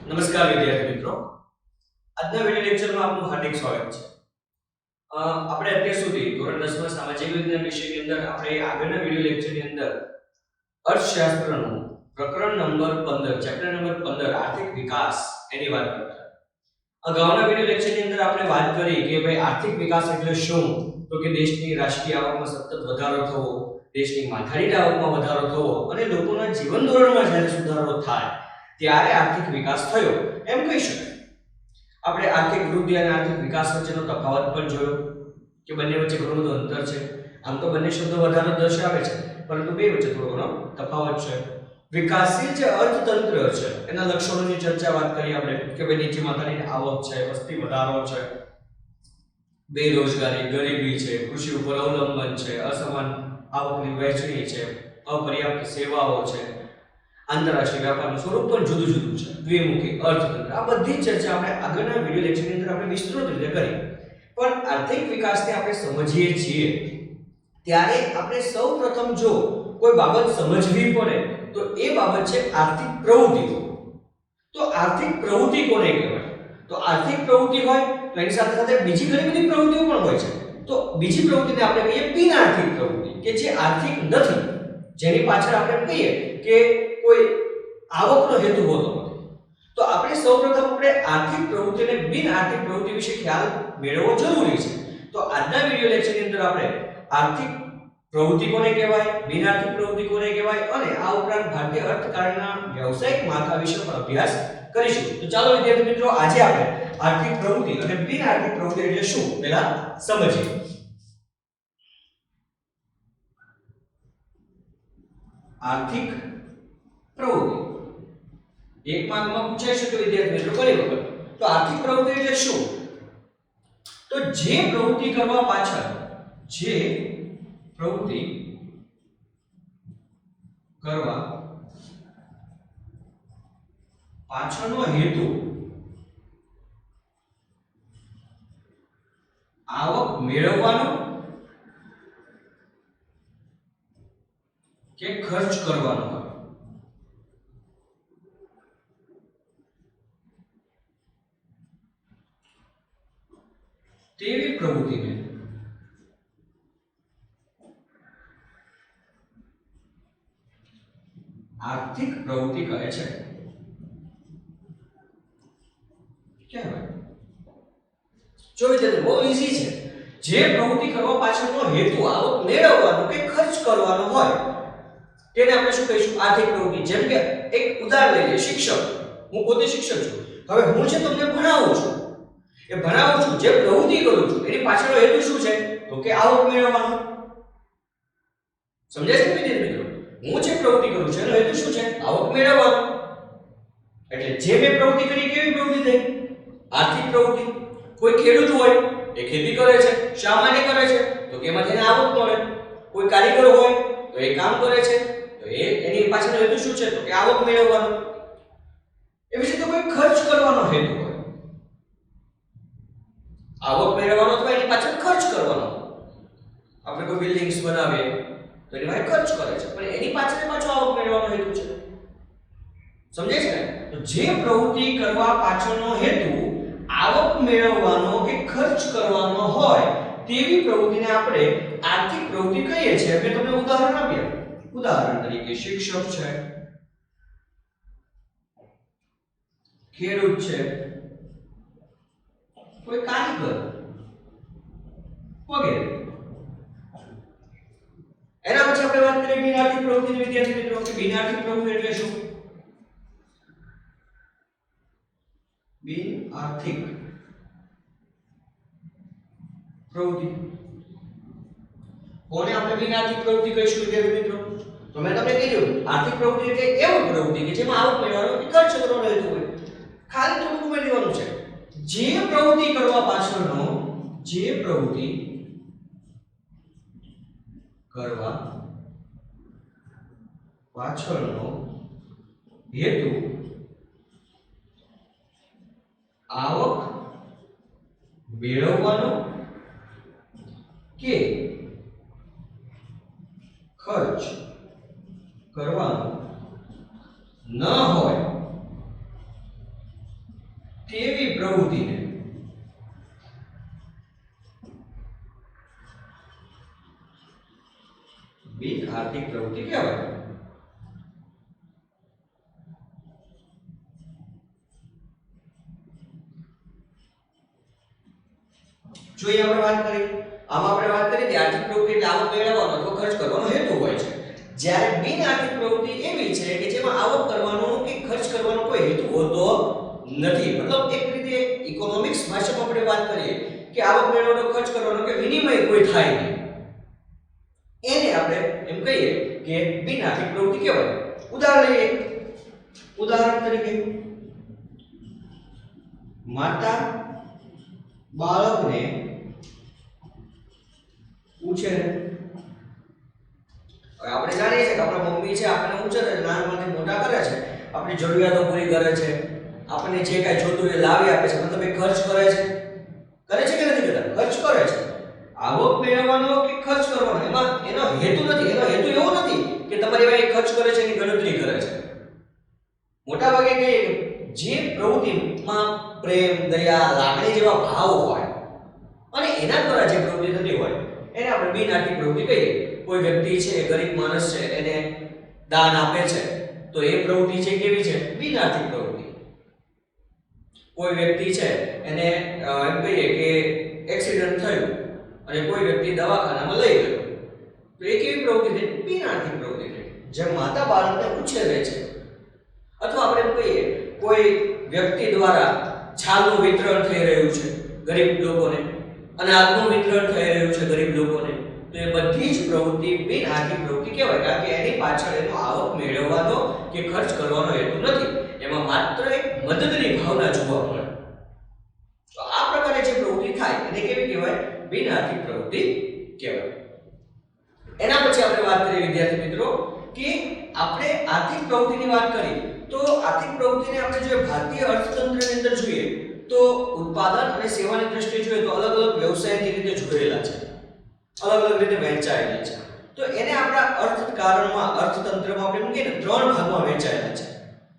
નમસ્કાર વિદ્યાર્થી મિત્રો, આજના વિડિયો લેક્ચરમાં આપનું હાર્દિક સ્વાગત છે. આપણે અત્યાર સુધી ધોરણ 10 માં સામાજિક વિજ્ઞાન વિષયની અંદર આપણે આગળના વિડિયો લેક્ચરની અંદર અર્થશાસ્ત્રનું પ્રકરણ નંબર 15 ચેપ્ટર નંબર 15 આર્થિક વિકાસ એની વાત કરતા હતા. અગાઉના વિડિયો લેક્ચરની અંદર આપણે વાત કરી કે ભાઈ આર્થિક વિકાસ એટલે શું? તો કે દેશની રાષ્ટ્રીય આવકમાં સતત વધારો થવો, દેશની માથાદીઠ આવકમાં વધારો થવો અને લોકોના જીવન ધોરણમાં જ્યારે સુધારો થાય ત્યારે આર્થિક વિકાસ થયો એમ કહી શકાય. આપણે આર્થિક વૃદ્ધિ અને આર્થિક વિકાસ વચ્ચેનો તફાવત પણ જોયો કે બંને વચ્ચે ઘણું બધું અંતર છે. આમ તો બંને શબ્દો વધારો દર્શાવે છે, પરંતુ બે વચ્ચે થોડો ઘણો તફાવત છે. વિકાસશીલ જે અર્થતંત્ર છે એના લક્ષણોની ચર્ચા વાત કરી આપણે કે ભાઈ નીચી માત્રાની આવક છે, વસ્તી વધારો છે, બેરોજગારી, ગરીબી છે, કૃષિ ઉપર અવલંબન છે, અસમાન આવકની વહેંચણી છે, અપર્યાપ્ત સેવાઓ છે, આંતરરાષ્ટ્રીય વ્યાપારનું સ્વરૂપ પણ જુદું જુદું છે, દ્વિમુખી અર્થતંત્ર. આ બધી ચર્ચા આપણે આગળના વિડિયો લેક્ચરની અંદર આપણે વિસ્તૃત રીતે કરી. પણ આર્થિક વિકાસને આપણે સમજીએ છીએ ત્યારે આપણે સૌપ્રથમ જો કોઈ બાબત સમજવી પડે તો એ બાબત છે આર્થિક પ્રવૃત્તિઓ. તો આર્થિક પ્રવૃત્તિ કોને કહેવાય? તો આર્થિક પ્રવૃત્તિ હોય તો એની સાથે સાથે બીજી ઘણી બધી પ્રવૃત્તિઓ પણ હોય છે. તો બીજી પ્રવૃત્તિને આપણે કહીએ બિન આર્થિક પ્રવૃત્તિ, કે જે આર્થિક નથી, જેની પાછળ આપણે કહીએ કે કોઈ આવકનો હેતુ હોતો નથી. તો આપણે સૌપ્રથમ આર્થિક પ્રવૃત્તિ અને બિન આર્થિક પ્રવૃત્તિ વિશે ખ્યાલ મેળવવો જરૂરી છે. તો આજના વિડિયો લેક્ચરની અંદર આપણે આર્થિક પ્રવૃત્તિ કોને કહેવાય, બિન આર્થિક પ્રવૃત્તિ કોને કહેવાય અને આ ઉપરાંત ભારતીય અર્થકારણના વ્યવસાયિક માળખા વિશે પણ અભ્યાસ કરીશું. તો ચાલો વિદ્યાર્થી મિત્રો, આજે આપણે આર્થિક પ્રવૃત્તિ અને બિન આર્થિક પ્રવૃત્તિ એટલે શું પહેલા સમજીએ. આર્થિક પ્રવૃત્તિ એક માર્કમાં પૂછાઈ શકે વિદ્યાર્થી મિત્રો ઘણી વખત. તો આર્થિક પ્રવૃત્તિ એટલે શું? તો જે પ્રવૃત્તિ કરવા પાછળ પાછળનો હેતુ આવક મેળવવાનો કે ખર્ચ કરવાનો હોય તેવી પ્રવૃત્તિને આર્થિક પ્રવૃત્તિ કહે છે. કેમ? જો વિદ્યાર્થી બહુ ઈઝી છે. જે પ્રવૃત્તિ કરવા પાછળનો હેતુ આવક મેળવવાનો કે ખર્ચ કરવાનો હોય તેને આપણે શું કહીશું? આર્થિક પ્રવૃત્તિ. જેમ કે એક ઉદાહરણ લઈએ, શિક્ષક. હું પોતે શિક્ષક છું. હવે હું છે તમને ભણાવું છું. એ ભણાવું છું, જે પ્રવૃત્તિ કરું છું એની પાછળનો હેતુ શું છે? તો કે આવક મેળવવાનો. સમજાય છે વિદ્યાર્થી મિત્રો? હું જે પ્રવૃત્તિ કરું છું એનો હેતુ શું છે? આવક મેળવવાનો. એટલે જે મેં પ્રવૃત્તિ કરી કેવી પ્રવૃત્તિ થઈ? આર્થિક પ્રવૃત્તિ. કોઈ ખેડૂત હોય એ ખેતી કરે છે, શા માટે કરે છે? તો કે એમાંથી એને આવક મળે. કોઈ કારીગર હોય તો એ કામ કરે છે, તો એની પાછળનો હેતુ શું છે? તો કે આવક મેળવવાનો. એવી રીતે કોઈ ખર્ચ કરવાનો હેતુ હોય, આવક મેળવવાનો અથવા એની પાછળ ખર્ચ કરવાનો. આપણે કોઈ બિલ્ડિંગ્સ બનાવીએ તો એની માટે ખર્ચ કરે છે, પણ એની પાછળ પાછો આવક મેળવવાનો હેતુ છે. સમજે છે ને? તો જે પ્રવૃત્તિ કરવા પાછળનો હેતુ આવક મેળવવાનો કે ખર્ચ કરવાનો હોય તેવી પ્રવૃત્તિને આપણે આર્થિક પ્રવૃત્તિ કહીએ છીએ. મેં તમને ઉદાહરણ આપ્યા. ઉદાહરણ તરીકે શિક્ષક છે, ખેડૂત છે, કોઈ કારીગર વગેરે. એના પછી આપણે વાત કરીએ બિન આર્થિક પ્રવૃત્તિની. વિદ્યાર્થી મિત્રો, કે બિન આર્થિક પ્રવૃત્તિ એટલે શું? બિન આર્થિક પ્રવૃત્તિ કોને આપણે બિન આર્થિક પ્રવૃત્તિ કહીશું વિદ્યાર્થી મિત્રો? તો મેં તમને કીધું આર્થિક પ્રવૃત્તિ એટલે એવી પ્રવૃત્તિ કે જેમાં આવક મેળવવાનો કે ખર્ચ કરવાનો હેતુ હોય. ખાલી થોડું ઉમેરી દેવાનું છે. જે પ્રવૃત્તિ કરવા પાછળનો હેતુ આવક મેળવવાનો કે ખર્ચ કરવાનો ન હોય તેવી પ્રવૃત્તિને બિન આર્થિક પ્રવૃત્તિ કહેવાય. જો એ આપણે વાત કરી, આમાં આપણે વાત કરી કે આર્થિક પ્રવૃત્તિ એટલે આવક મેળવવાનો અથવા ખર્ચ કરવાનો હેતુ હોય છે. જ્યારે બિન આર્થિક પ્રવૃત્તિ એવી છે કે જેમાં આવક કરવાનો કે ખર્ચ કરવાનો કોઈ હેતુ હોતો નથી. મતલબ એક રીતે ઇકોનોમિક્સ ભાષામાં આપણે વાત કરીએ કે આવક મેળવવાનો, ખર્ચ કરવાનો કે વિનિમય કોઈ થાય નહીં, એને આપણે એમ કહીએ કે બિન આર્થિક પ્રવૃત્તિ કહેવાય. ઉદાહરણ લઈએ. ઉદાહરણ તરીકે માતા બાળકને ઉછેરે. હવે આપણે જાણીએ છીએ કે આપણા મમ્મી છે આપણને ઉછેરે છે, નાનપણથી મોટા કરે છે, આપણી જરૂરિયાતો પૂરી કરે છે, આપણને જે કાંઈ જોતું એ લાવી આપે છે, મતલબ એ ખર્ચ કરે છે. કરે છે કે નથી કરતા? ખર્ચ કરે છે. આવક મેળવવાનો કે ખર્ચ કરવાનો એમાં એનો હેતુ નથી. એનો હેતુ એવો નથી કે તમારી પાસે ખર્ચ કરે છે એની ગણતરી કરે છે. મોટા ભાગે કહીએ કે જે પ્રવૃત્તિમાં પ્રેમ, દયા, લાગણી જેવા ભાવ હોય અને એના દ્વારા જે પ્રવૃત્તિ થતી હોય એને આપણે બિન આર્થિક પ્રવૃત્તિ કહીએ. કોઈ વ્યક્તિ છે, ગરીબ માણસ છે, એને દાન આપે છે તો એ પ્રવૃત્તિ છે કેવી છે? બિન આર્થિક પ્રવૃત્તિ. કોઈ વ્યક્તિ છે એને એમ કહીએ કે એક્સિડન્ટ થયું અને કોઈ વ્યક્તિ દવાખાનામાં લઈ ગયો તો એ કેવી પ્રવૃત્તિ છે? બિન આર્થિક પ્રવૃત્તિ છે. જે માતા બાળકને ઉછેરે છે. અથવા આપણે એમ કહીએ કોઈ વ્યક્તિ દ્વારા છાલનું વિતરણ થઈ રહ્યું છે ગરીબ લોકોને, અનાજનું વિતરણ થઈ રહ્યું છે ગરીબ લોકોને, તો એ બધી જ પ્રવૃત્તિ બિન આર્થિક પ્રવૃત્તિ કહેવાય. કારણ કે એની પાછળ એનો આવક મેળવવાનો કે ખર્ચ કરવાનો હેતુ નથી. એમાં માત્ર એક મદદની ભાવના જોવા મળે. તો આ પ્રકારે જે પ્રવૃત્તિ થાય એને કેવી કહેવાય? બિન આર્થિક પ્રવૃત્તિ કહેવાય. એના પછી આપણે વાત કરીએ વિદ્યાર્થી મિત્રો કે આપણે આર્થિક પ્રવૃત્તિની વાત કરી તો આર્થિક પ્રવૃત્તિને આપણે જો ભારતીય અર્થતંત્રની અંદર જોઈએ તો ઉત્પાદન અને સેવાની દ્રષ્ટિએ જોઈએ તો અલગ અલગ વ્યવસાયની રીતે જોડેલા છે, અલગ અલગ રીતે વહેંચાયેલા છે. તો એને આપણા અર્થકારણમાં, અર્થતંત્રમાં આપણે કહીએ ને 3 ભાગમાં વહેંચાયેલા છે.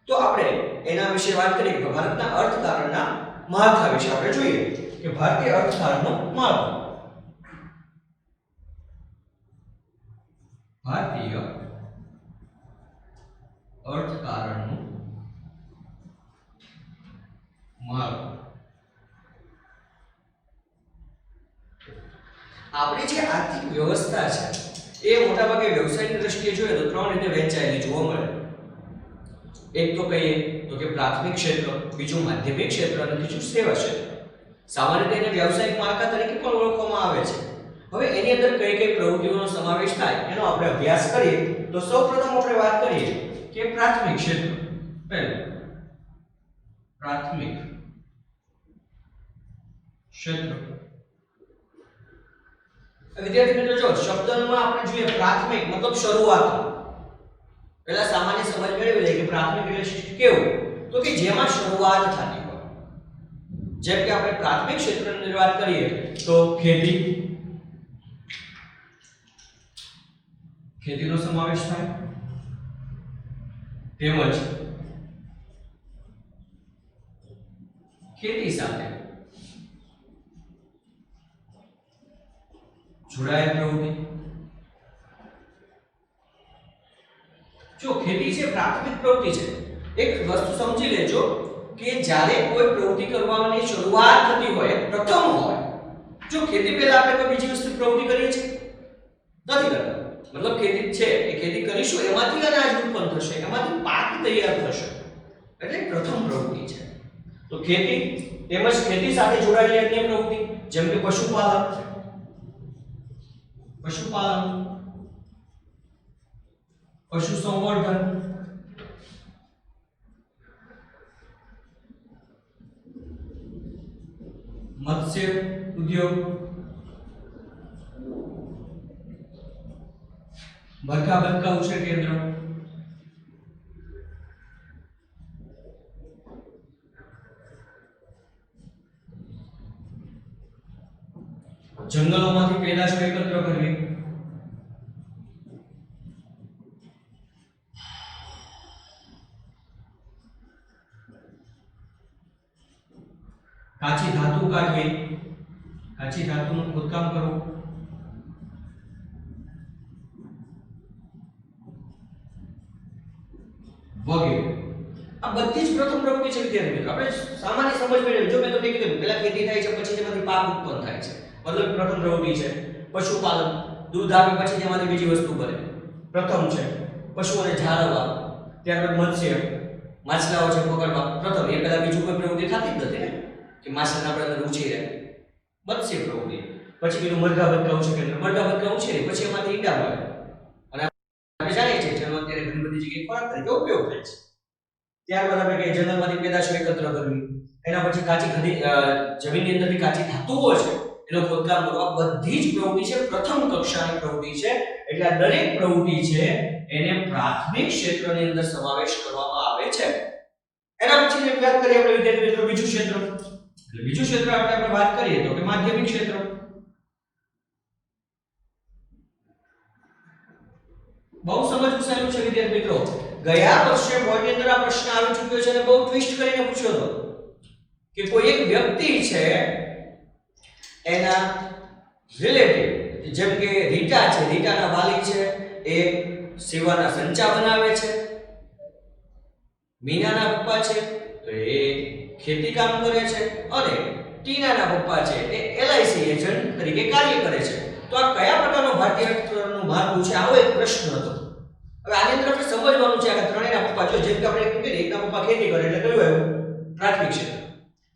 તો આપણે એના વિશે વાત કરીએ કે ભારતના અર્થકારણના માળખા વિશે આપણે જોઈએ કે ભારતીય અર્થકારણનું માળખું. ભારતીય અર્થકારણનું માળખું. આપણી જે આર્થિક વ્યવસ્થા છે એ મોટાભાગે વ્યવસાયની દ્રષ્ટિએ જોઈએ તો 3 રીતે વહેંચાયેલી જોવા મળે. એક તો કહીએ તો કે પ્રાથમિક ક્ષેત્ર, બીજું માધ્યમિક ક્ષેત્ર અને ત્રીજું સેવા ક્ષેત્ર. સામાન્ય રીતે એને વ્યવસાયિક માળખા તરીકે પણ ઓળખવામાં આવે છે. હવે એની અંદર કઈ કઈ પ્રવૃત્તિઓનો સમાવેશ થાય એનો આપણે અભ્યાસ કરીએ તો સૌપ્રથમ આપણે વાત કરીએ કે પ્રાથમિક ક્ષેત્ર. પહેલું પ્રાથમિક ક્ષેત્ર. વિદ્યાર્થી મિત્રો જો શબ્દમાં આપણે જોઈએ પ્રાથમિક મતલબ શરૂઆત. પહેલા સામાન્ય સમજ મેળવી લઈએ કે પ્રાથમિક એટલે કેવું? તો કે જેમાં શરૂઆત થતી હોય. જેમ કે આપણે પ્રાથમિક ક્ષેત્રની વાત કરીએ તો ખેતી, ખેતીનો સમાવેશ થાય, તેમજ ખેતી સાથે જોડાયેલ પ્રવૃત્તિ. જો ખેતી છે પ્રાથમિક પ્રવૃત્તિ છે. એક વસ્તુ સમજી લેજો કે જ્યારે કોઈ પ્રવૃત્તિ કરવાની શરૂઆત થતી હોય, પ્રથમ હોય. જો ખેતી પહેલા આપણે કોઈ બીજી વસ્તુ પ્રવૃત્તિ કરીએ છીએ? નથી કરતા. મતલબ ખેતી છે એ ખેતી કરીશું એમાંથી અનાજ ઉત્પન્ન થશે, એમાંથી પાક તૈયાર થશે, એટલે પ્રથમ પ્રવૃત્તિ છે. તો ખેતી તેમજ ખેતી સાથે જોડાયેલી અન્ય પ્રવૃત્તિ જેમ કે પશુપાલન, પશુ સંવર્ધન, મત્સ્ય ઉદ્યોગ, બરકા બતકા ઉછેર કેન્દ્ર, જંગલોમાંથી પેદાશો એકત્ર કરવી, કાચી ધાતુ કાઢવી, કાચી ધાતુનું ખોદકામ કરવું, વગેરે. આ બધી જ પ્રથમ પ્રવૃત્તિ છે વિદ્યાર્થી મિત્રો. આપણે સામાન્ય સમજ મેળવી. જો મેં તમને કીધું પહેલા ખેતી થાય છે, પછી તેમાંથી પાક ઉત્પન્ન થાય છે, મતલબ પ્રથમ પ્રવૃત્તિ છે. પશુપાલન, દૂધ આપે પછી તેમાંથી બીજી વસ્તુ બને, પ્રથમ છે. પશુઓને જાળવવા, ત્યારબાદ મત્સ્ય, માછલાઓ છે પકડવા, પ્રથમ. એ પહેલા બીજું કોઈ પ્રવૃત્તિ થતી જ નથી ને, કે માછલાને આપણે અંદર ઉછેરે, મત્સ્ય પ્રવૃત્તિ. પછી પેલું મરઘા બતકા ઉછેરે, મરઘા બતકા ઉછેરે પછી એમાંથી ઈંડા મળે અને આપણે જાણીએ છીએ જેનો અત્યારે ઘણી બધી જગ્યાએ ખોરાક તરીકે ઉપયોગ થાય છે. ત્યારબાદ આપણે કહીએ જંગલમાંથી પેદાશો એકત્ર કરવી, એના પછી કાચી જમીનની અંદરની કાચી ધાતુઓ છે એનો ખોદકામ કરવા. બધી જ પ્રવૃત્તિ છે પ્રથમ કક્ષાની પ્રવૃત્તિ છે. એટલે આ દરેક પ્રવૃત્તિ છે એને પ્રાથમિક ક્ષેત્રની અંદર સમાવેશ કરવામાં આવે છે. એના પછી વાત કરીએ આપણે વિદ્યાર્થી મિત્રો બીજું ક્ષેત્ર. એટલે બીજું ક્ષેત્ર આપણે વાત કરીએ તો કે માધ્યમિક ક્ષેત્ર. બહુ સમજવું સહેલું છે વિદ્યાર્થી મિત્રો. ગયા વર્ષે બોર્ડની અંદર આ પ્રશ્ન આવી ચૂક્યો છે અને બહુ ટ્વિસ્ટ કરીને પૂછ્યો હતો કે કોઈ એક વ્યક્તિ છે એના રિલેટિવ, જેમ કે રીટા છે, રીટાના વાલી છે એ સેવાના સંચા બનાવે છે. મીનાના પપ્પા છે તો એ ખેતી કામ કરે છે અને ટીનાના પપ્પા છે એ એલઆઈસી એજન્ટ તરીકે કાર્ય કરે છે. તો આ કયા પ્રકારનો ભારતીય અર્થતંત્રનું માળખું છે, આવો એક પ્રશ્ન હતો. હવે આની અંદર આપણે સમજવાનું છે કે ત્રણેયના પપ્પા, જો જેમ કે આપણે કીધું કે એકના પપ્પા ખેતી કરે એટલે કયું આવ્યું? પ્રાથમિક ક્ષેત્ર.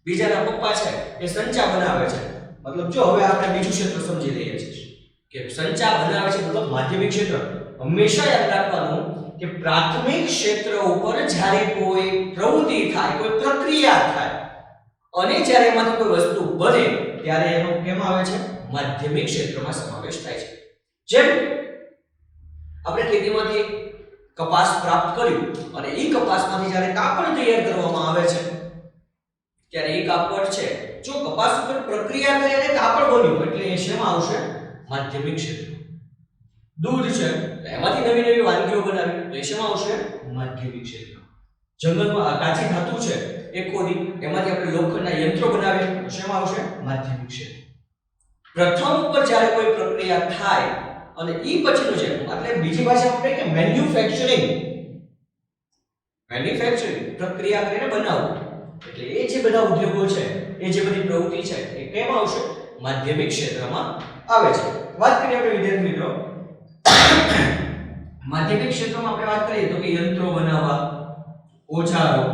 બીજાના પપ્પા છે એ સંચા બનાવે છે, મતલબ જો હવે આપણે બીજું ક્ષેત્ર સમજી લઈએ છીએ કે સંચા બનાવે છે મતલબ માધ્યમિક ક્ષેત્ર. હંમેશા યાદ રાખવાનું કે પ્રાથમિક ક્ષેત્ર ઉપર જ્યારે કોઈ પ્રવૃત્તિ થાય, કોઈ પ્રક્રિયા થાય અને જ્યારે એમાંથી કોઈ વસ્તુ બને ત્યારે એનો કેમાં આવે છે? માધ્યમિક ક્ષેત્રમાં સમાવેશ થાય છે. જેમ આપણે ખેતીમાંથી કપાસ પ્રાપ્ત કર્યું અને એ કપાસમાંથી જ્યારે કાપડ તૈયાર કરવામાં આવે છે ત્યારે એ કાપડ છે જો કપાસ ઉપર પ્રક્રિયા કરી અને કાપડ બન્યું એટલે એ શેમાં આવશે? માધ્યમિક ક્ષેત્ર. દૂધ છે એમાંથી નવી નવી વાનગીઓ બનાવી તો એ શેમાં આવશે? માધ્યમિક ક્ષેત્ર. જંગલમાં કાચી ધાતુ છે એ ખોદી એમાંથી આપણે લોખંડના યંત્રો બનાવીએ તો શેમાં આવશે? માધ્યમિક ક્ષેત્ર. પ્રથમ ઉપર જ્યારે કોઈ પ્રક્રિયા થાય અને ઈ પછીનું છે એટલે બીજી ભાષામાં આપણે કે મેન્યુફેક્ચરિંગ પ્રક્રિયા કરીને બનાવવું. એટલે એ જે બધા ઉદ્યોગો છે, એ જે બધી પ્રવૃત્તિ છે એ કેમાં આવશે? માધ્યમિક ક્ષેત્રમાં આવે છે. વાત કરીએ આપણે વિદ્યાર્થી મિત્રો માધ્યમિક ક્ષેત્રમાં આપણે વાત કરીએ તો કે યંત્રો બનાવવા, ઓજારો,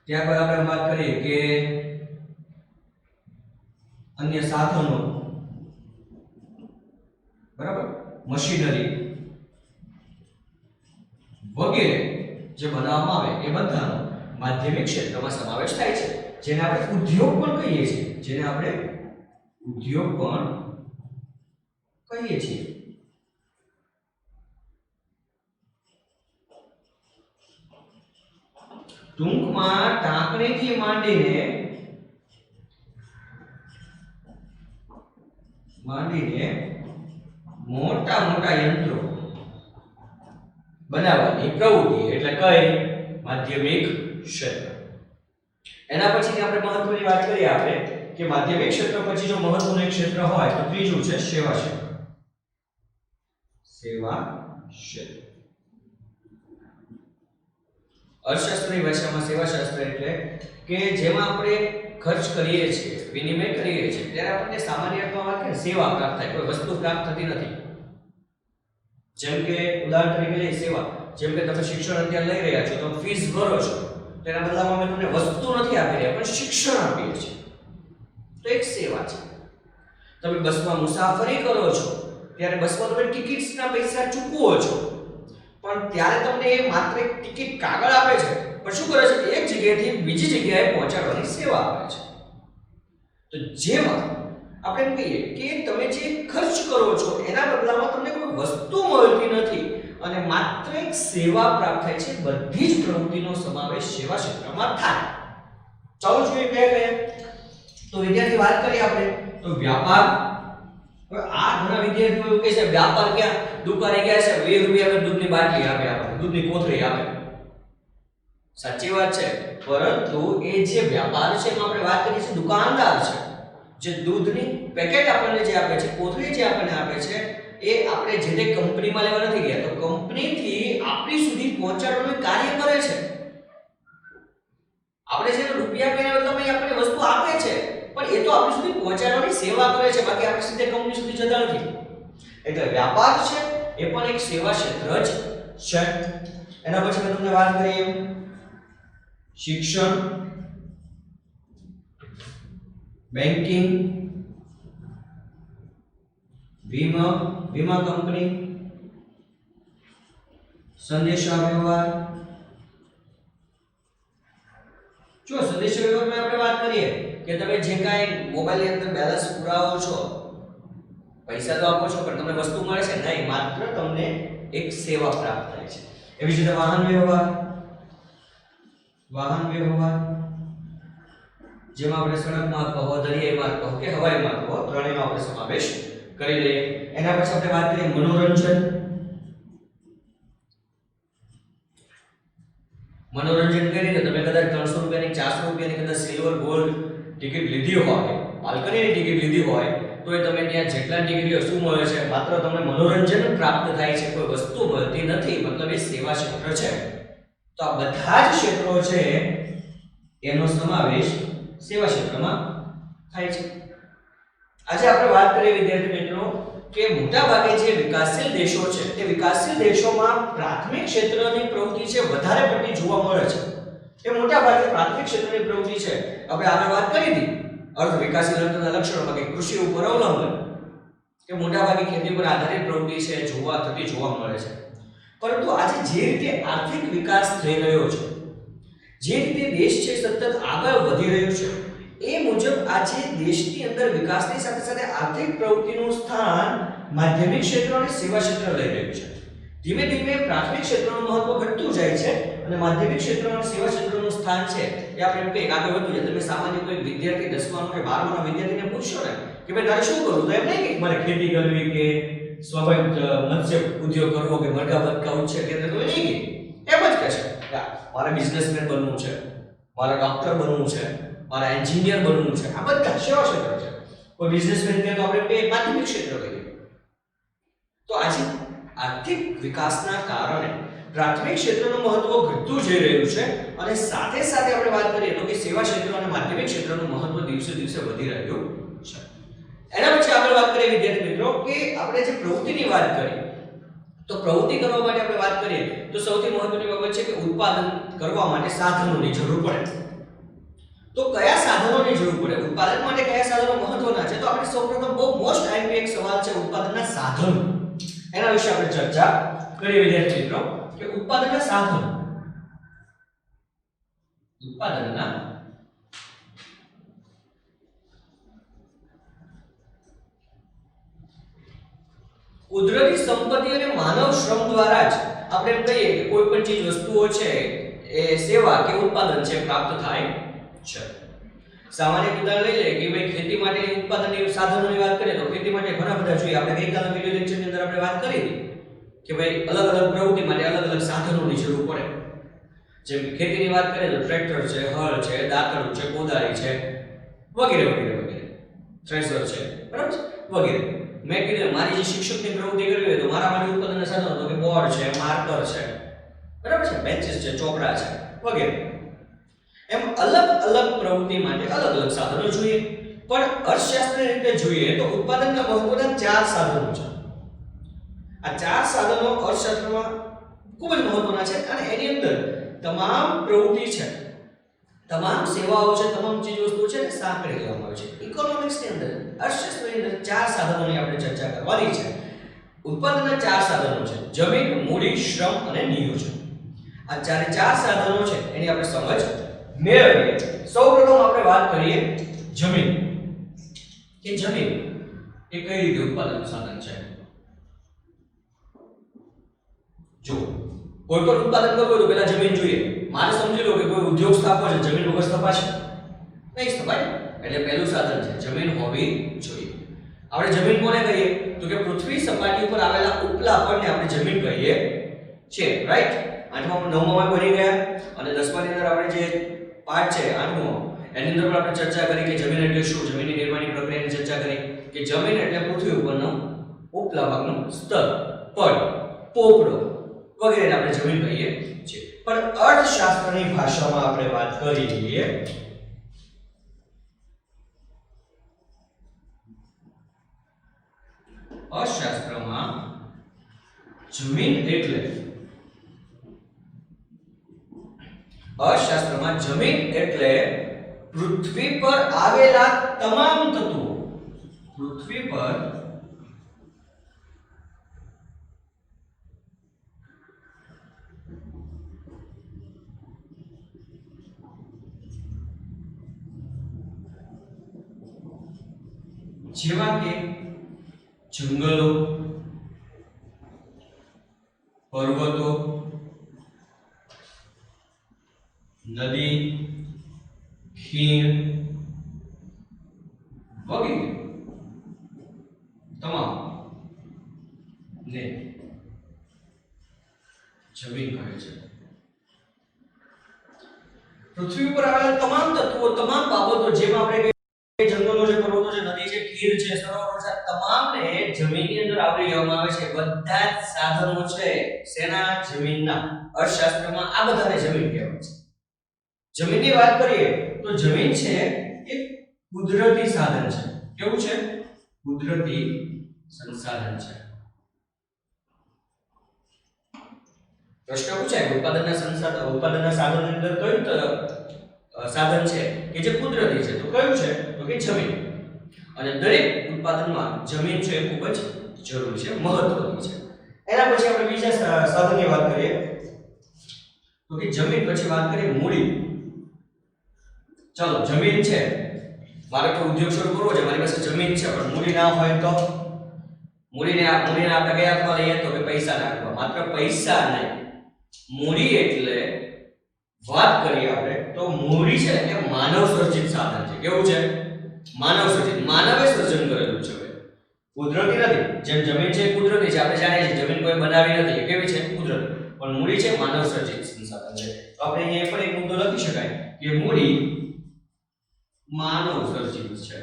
ત્યારબાદ આપણે વાત કરીએ કે અન્ય સાધનો, બરાબર, મશીનરી વગેરે જે બનાવવામાં આવે એ બધાનો માધ્યમિક ક્ષેત્રમાં સમાવેશ થાય છે. જેને આપણે ઉદ્યોગ પણ કહીએ છીએ, ટૂંકમાં ટાંકણીથી માંડીને મોટા મોટા યંત્રો બનાવવાની પ્રવૃત્તિ એટલે કઈ? માધ્યમિક ક્ષેત્ર. એના પછીની આપણે મહત્વની વાત કરીએ આપણે કે માધ્યમિક ક્ષેત્ર પછી જો મહત્વનું એક ક્ષેત્ર હોય તો ત્રીજું છે સેવા ક્ષેત્ર. અર્થશાસ્ત્રની ભાષામાં સેવા શાસ્ત્ર એટલે કે જેમાં આપણે ખર્ચ કરીએ છીએ, વિનિમય કરીએ છીએ ત્યારે આપણને સામાન્ય અર્થમાં વાત કરીએ સેવા પ્રાપ્ત થાય, કોઈ વસ્તુ પ્રાપ્ત થતી નથી. જેમ કે ઉદાહરણ તરીકે લઈએ સેવા, જેમ કે તમે શિક્ષણ અત્યારે લઈ રહ્યા છો, તમે ફીસ ભરો છો, તેના બદલામાં અમે તમને વસ્તુ નથી આપી રહ્યા પણ શિક્ષણ આપીએ છીએ, તો એક સેવા છે. તમે બસમાં મુસાફરી કરો છો ત્યારે બસમાં તમે ટિકિટ્સના પૈસા ચૂકવો છો પણ ત્યારે તમને એ માત્ર એક ટિકિટ કાગળ આપે છે પણ શું કરે છે? એક જગ્યાએથી બીજી જગ્યાએ પહોંચાડવાની સેવા આપે છે. તો જેમાં આપણે એમ કહીએ કે તમે જે ખર્ચ કરો છો એના બદલામાં તમને કોઈ વસ્તુ મળતી નથી અને માત્ર એક સેવા પ્રાપ્ત થાય છે. બધી જ પ્રવૃત્તિનો સમાવેશ સેવા ક્ષેત્રમાં થાય. ચાલો જોઈએ કયા કયા. તો વિદ્યાર્થી વાત કરીએ આપણે તો વ્યાપાર. હવે આ ઘણા વિદ્યાર્થીઓ એવું કહે છે વ્યાપાર ક્યાં? દુકાને ગયા છે 20 રૂપિયા દૂધની બાટલી આપે, આપણને દૂધની કોથળી આપે. સાચી વાત છે, પરંતુ એ જે વ્યાપાર છે એમાં આપણે વાત કરીએ છીએ દુકાનદાર છે, જે દૂધની પેકેટ આપણને જે આપે છે, કોથળી જે આપણને આપે છે, એ આપણે જે તે કંપનીમાં લેવા નથી ગયા, તો કંપનીથી આપણી સુધી પહોંચાડવાનું કાર્ય કરે છે. આપણે જે રૂપિયા પૈના બદલામાં આપણને વસ્તુ આપે છે, પણ એ તો આપણી સુધી પહોંચાડવાની સેવા કરે છે, બાકી આપણે સીધે કંપની સુધી જતા નથી. એટલે વ્યાપાર છે એ પણ એક સેવા ક્ષેત્ર જ છે. એના પછી મેં તમને વાત કરી એમ શિક્ષણ, બેન્કિંગ, વીમા કંપની, સંદેશા વ્યવહાર. જો સંદેશા વ્યવહારમાં આપણે વાત કરીએ કે તમે જે કાંઈ મોબાઈલની અંદર બેલેન્સ પુરાવો છો, પૈસા તો આપો છો પણ તમને વસ્તુ મળે છે નહીં, માત્ર તમને એક સેવા પ્રાપ્ત થાય છે. એવી જ રીતે વાહન વ્યવહાર, જેમાં આપણે સડક માર્ગ કહો, દરિયાઈ માર્ગ કહો કે હવાઈ માર્ગ કહો, ત્રણેયનો આપણે સમાવેશ કરી લઈએ. એના પછી આપણે વાત કરીએ મનોરંજન. મનોરંજન કરી તો તમે કદાચ 300 રૂપિયાની 400 રૂપિયાની કદાચ સિલ્વર ગોલ્ડ ટિકિટ લીધી હોય, બાલ્કનીની ટિકિટ લીધી હોય, તો એ તમે ત્યાં જેટલા ટિકિટ લો શું મળે છે? માત્ર તમને મનોરંજન પ્રાપ્ત થાય છે, કોઈ વસ્તુ મળતી નથી. મતલબ એ સેવા ક્ષેત્ર છે. તો આ બધા જ ક્ષેત્રો છે એનો સમાવેશ સેવા ક્ષેત્રમાં થાય છે. આજે આપણે વાત કરીએ વિદ્યાર્થી મિત્રો કે મોટાભાગે જે વિકાસશીલ દેશો છે તે વિકાસશીલ દેશોમાં પ્રાથમિક ક્ષેત્રની પ્રવૃત્તિ છે વધારે પડતી જોવા મળે છે. એ મોટાભાગે પ્રાથમિક ક્ષેત્રની પ્રવૃત્તિ છે. આપણે આગળ વાત કરી હતી અર્થ વિકાસશીલ અર્થના લક્ષણોમાં કે કૃષિ ઉપર અવલંબન, કે મોટાભાગે ખેતી પર આધારિત પ્રવૃત્તિ છે જોવા મળે છે. પરંતુ આજે જે રીતે આર્થિક વિકાસ થઈ રહ્યો છે, જે રીતે દેશ છે સતત આગળ વધી રહ્યો છે, એ મુજબ આજે દેશની અંદર વિકાસની સાથે સાથે આર્થિક પ્રવૃત્તિનું સ્થાન માધ્યમિક ક્ષેત્ર અને સેવા ક્ષેત્ર લઈ રહ્યું છે. ધીમે ધીમે પ્રાથમિક ક્ષેત્રનું મહત્વ ઘટતું જાય છે અને માધ્યમિક ક્ષેત્ર અને સેવા ક્ષેત્રનું સ્થાન છે એ આપણે કંઈક આગળ વધતું જાય. તમે સામાન્ય કોઈ વિદ્યાર્થી 10માનો કે 12માનો વિદ્યાર્થીને પૂછશો ને કે ભાઈ તારે શું કરવું, તો એમ નહીં કે મારે ખેતી કરવી કે સ્વાભાવિક મત્સ્ય ઉદ્યોગ કરવો કે મરઘા બતકા ઉછેર કેન્દ્ર કરવું, નહીં કે એમ જ કહેશે મારે બિઝનેસમેન બનવું છે, મારે ડોક્ટર બનવું છે, મારે એન્જિનિયર બનવું છે. આ બધા સેવા ક્ષેત્ર છે. કોઈ બિઝનેસમેન કે તો આપણે બે માધ્યમિક ક્ષેત્ર કહીએ. તો આજે આર્થિક વિકાસના કારણે પ્રાથમિક ક્ષેત્રનું મહત્વ ઘટતું જઈ રહ્યું છે અને સાથે સાથે આપણે વાત કરીએ તો કે સેવા ક્ષેત્ર અને માધ્યમિક ક્ષેત્રનું મહત્વ દિવસે દિવસે વધી રહ્યું છે. એના પછી આગળ વાત કરીએ વિદ્યાર્થી મિત્રો કે આપણે જે પ્રવૃત્તિની વાત કરી, તો પ્રવૃત્તિ કરવા માટે આપણે વાત કરીએ તો સૌથી મહત્વની બાબત છે કે ઉત્પાદન કરવા માટે સાધનોની જરૂર પડે. તો કયા સાધનોની જરૂર પડે, ઉત્પાદન માટે કયા સાધનો મહત્વના છે? તો આપણે સૌપ્રથમ બહુ મોસ્ટ આઈમ્પી એક સવાલ છે ઉત્પાદનના સાધનો. એના વિશે આપણે ચર્ચા કરીએ વિદ્યાર્થી મિત્રો કે ઉત્પાદનના સાધનો. ઉત્પાદનના કુદરતી સંપત્તિ અને માનવ શ્રમ દ્વારા જ આપણે એમ કહીએ કે કોઈ પણ ચીજ વસ્તુઓ છે એ સેવા કે ઉત્પાદન છે પ્રાપ્ત થાય છે. સામાન્ય ઉદાહરણ લઈ લે કે ભાઈ ખેતી માટેની ઉત્પાદનની સાધનોની વાત કરીએ તો ખેતી માટે ઘણા બધા જોઈએ. આપણે ગઈકાલના વિડિયો લેક્ચરની અંદર આપણે વાત કરી હતી કે ભાઈ અલગ અલગ પ્રવૃત્તિ માટે અલગ અલગ સાધનોની જરૂર પડે. જેમ કે ખેતીની વાત કરીએ તો ટ્રેક્ટર છે, હળ છે, દાતરડું છે, કોદાળી છે, વગેરે વગેરે વગેરે, થ્રેશર છે, બરાબર છે, વગેરે. મેં કીધું મારી જે શિક્ષકની પ્રવૃત્તિ કરવી હોય તો મારા માટે ઉત્પાદનના સાધનો તો કે બોર્ડ છે, માર્કર છે, બરાબર છે, બેન્ચીસ છે, ચોપડા છે, વગેરે. એમ અલગ અલગ પ્રવૃત્તિ માટે અલગ અલગ સાધનો જોઈએ. પણ અર્થશાસ્ત્રની રીતે જોઈએ તો ઉત્પાદનના મહત્વના 4 સાધનો છે. આ 4 સાધનો અર્થશાસ્ત્રમાં ખૂબ જ મહત્વના છે અને એની અંદર તમામ પ્રવૃત્તિ છે, તમામ સેવાઓ છે, તમામ ચીજ વસ્તુઓ છે ને સાંકળી લેવામાં આવે છે. ઇકોનોમિક્સની અંદર અર્થશાસ્ત્રની અંદર 4 સાધનોની આપણે ચર્ચા કરવાની છે. ઉત્પાદનના 4 સાધનો છે: જમીન, મૂડી, શ્રમ અને નિયોજન. આ 4 સાધનો છે એની આપણે સમજ મેળવીએ. સૌપ્રથમ આપણે વાત કરીએ જમીન. કે જમીન એ કઈ રીતે ઉત્પાદનનું સાધન છે? જો કોઈ પણ ઉત્પાદન કરવું હોય તો પહેલા જમીન જોઈએ. મારે સમજી લો કે કોઈ ઉદ્યોગ સ્થાપવો છે, જમીન વગર સ્થપાશે નહીં, સ્થપાય. એટલે પહેલું સાધન છે જમીન હોવી જોઈએ. આપણે જમીન કોને કહીએ તો કે પૃથ્વી સપાટી ઉપર આવેલા ઉપલા પડને આપણે જમીન કહીએ છીએ, રાઈટ? આઠમા નવમામાં ભણી ગયા અને દસમાની અંદર આપણે જે પાઠ છે આઠમો એની અંદર પણ આપણે ચર્ચા કરી કે જમીન એટલે શું, જમીનની નિર્માણની પ્રક્રિયાની ચર્ચા કરી કે જમીન એટલે પૃથ્વી ઉપરનો ઉપલા ભાગનો સ્તર, પડ, પોપડો વગેરે આપણે જમીન કહીએ છીએ. પણ અર્થશાસ્ત્રની ભાષામાં આપણે વાત કરીએ અર્થશાસ્ત્રમાં જમીન એટલે પૃથ્વી પર આવેલા તમામ તત્વો, પૃથ્વી પર જેવા કે જંગલો, પર્વતો, નદી, ખીણ વગેરે તમામ ને જમીન કહે છે. પૃથ્વી પર આવેલા તમામ તત્વો, તમામ બાબતો, જેમાં આપણે જંગલો છે, પર્વતો છે, નદી છે, ખીણ છે, સરોવરો છે, તમામને જમીનની અંદર આવરી લેવામાં આવે છે. બધા જ સાધનો છે સેના જમીનના. અર્થશાસ્ત્રમાં આ બધાને જમીન કહેવાય છે. જમીનની વાત કરીએ તો જમીન છે એ કુદરતી સાધન છે. કેવું છે? કુદરતી સંસાધન છે. પ્રશ્ન પૂછાય ઉત્પાદનના સાધનની અંદર કયું સાધન છે કે જે કુદરતી છે, તો કયું છે? તો કે જમીન. અને દરેક ઉત્પાદનમાં જમીન છે ખૂબ જ જરૂરી છે, મહત્વની છે. એના પછી આપણે બીજા સાધનની વાત કરીએ તો કે જમીન પછી વાત કરીએ મૂડી. ચાલો, જમીન છે, મારે તો ઉદ્યોગ શરૂ કરવો છે, મારી પાસે જમીન છે પણ મૂડી ના હોય તો મૂડીને આપણે કયા હાથમાં લઈએ તો કે પૈસા નાખવા. માત્ર પૈસા નહીં, મૂડી એટલે વાત કરીએ આપણે તો મૂડી છે એ માનવ સર્જિત સાધન છે. કેવું છે? માનવ સર્જિત. માનવે સર્જન કરેલું છે, કુદરતી નથી. જેમ જમીન છે કુદરતી છે, આપણે જાણીએ છીએ જમીન કોઈ બનાવી નથી, કેવી છે? કુદરતી. પણ મૂડી છે માનવ સર્જિત સંસાધન છે. તો આપણે અહીંયા પણ એક મુદ્દો લખી શકાય કે મૂડી માનવ સર્જિત છે.